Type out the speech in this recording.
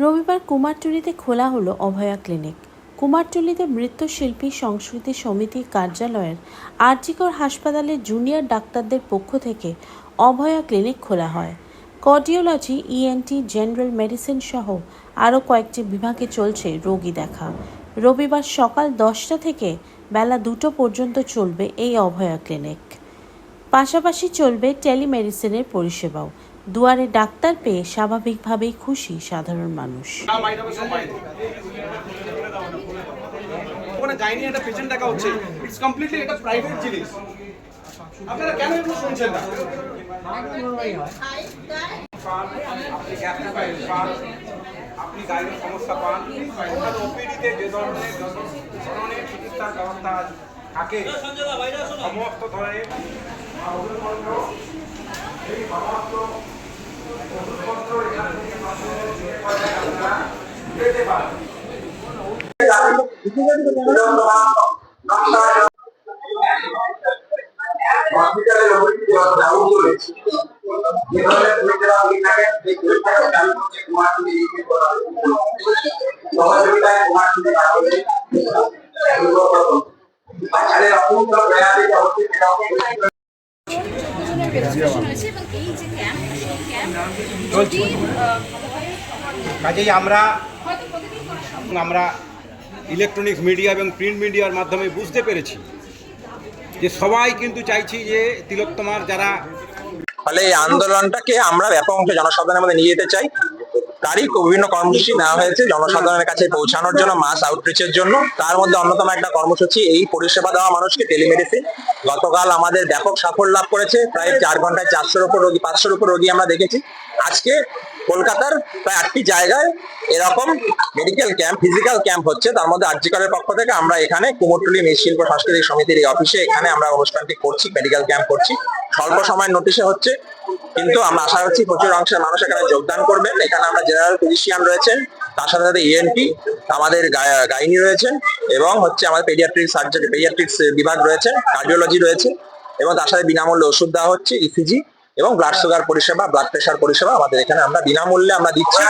রবিবার কুমারটুলিতে খোলা হলো অভয়া ক্লিনিক। কুমারটুলিতে মৃৎশিল্পী সংস্কৃতি সমিতির কার্যালয়ের আরজিকর হাসপাতালের জুনিয়র ডাক্তারদের পক্ষ থেকে অভয়া ক্লিনিক খোলা হয়। কার্ডিওলজি, ইএনটি, জেনারেল মেডিসিন সহ আরও কয়েকটি বিভাগে চলছে রোগী দেখা। রবিবার সকাল 10টা থেকে বেলা 2টো পর্যন্ত চলবে এই অভয়া ক্লিনিক। পাশাপাশি চলবে টেলিমেডিসিনের পরিষেবাও। দুয়ারে ডাক্তার পেয়ে স্বাভাবিকভাবেই খুশি সাধারণ মানুষ। ওখানে গাইনি একটা পেশেন্ট দেখা হচ্ছে, ইটস কমপ্লিটলি এটা প্রাইভেট জিনিস। আপনারা কেন এগুলো শুনছেন না? আপনি গাইনির সমস্যা পান, ওপিডিতে যে ধরনের চিকিৎসার ব্যবস্থা থাকে সমস্ত ধরনের ওষুধপত্র এখান থেকে আপনারা পেতে পারেন। কাজেই আমরা ইলেকট্রনিক্স মিডিয়া এবং প্রিন্ট মিডিয়ার মাধ্যমে বুঝতে পেরেছি যে সবাই কিন্তু চাইছি যে তিলোত্তমার যারা, ফলে এই আন্দোলনটাকে আমরা ব্যাপক অংশে জনসাধারণের মধ্যে নিয়ে যেতে চাই। তারই বিভিন্ন কর্মসূচি নেওয়া হয়েছে জনসাধারণের কাছে পৌঁছানোর জন্য, মাস আউটরিচের জন্য। তার মধ্যে অন্যতম একটা কর্মসূচি এই পরিষেবা দেওয়া মানুষকে, টেলিমেডিসিন। গতকাল আমাদের ব্যাপক সাফল্য লাভ করেছে, প্রায় 4 ঘন্টায় 400-র উপর রোগী, 500-র উপর রোগী আমরা দেখেছি। আজকে কলকাতার প্রায় 8টি জায়গায় এরকম মেডিকেল ক্যাম্প, ফিজিক্যাল ক্যাম্প হচ্ছে। তার মধ্যে আরজিকরের পক্ষ থেকে আমরা এখানে কুমোরটুলি মৃৎশিল্প সাংস্কৃতিক সমিতির এই অফিসে এখানে আমরা অনুষ্ঠানটি করছি, মেডিকেল ক্যাম্প করছি। স্বল্প সময়ের নোটিশে হচ্ছে, কিন্তু আমরা আশা করছি প্রচুর অংশের মানুষ এখানে যোগদান করবেন। এখানে আমরা জেনারেল ফিজিশিয়ান রয়েছেন, তার সাথে সাথে ইএনটি, আমাদের গাইনি রয়েছেন, এবং হচ্ছে আমাদের পেডিয়াট্রিক্স সার্জারি, পেডিয়াট্রিক্স বিভাগ রয়েছে, কার্ডিওলজি রয়েছে, এবং তার সাথে বিনামূল্যে ওষুধ দেওয়া হচ্ছে, ইসিজি এবং ব্লাড সুগার পরিষেবা, ব্লাড প্রেশার পরিষেবা আমাদের এখানে আমরা বিনামূল্যে আমরা দিচ্ছি।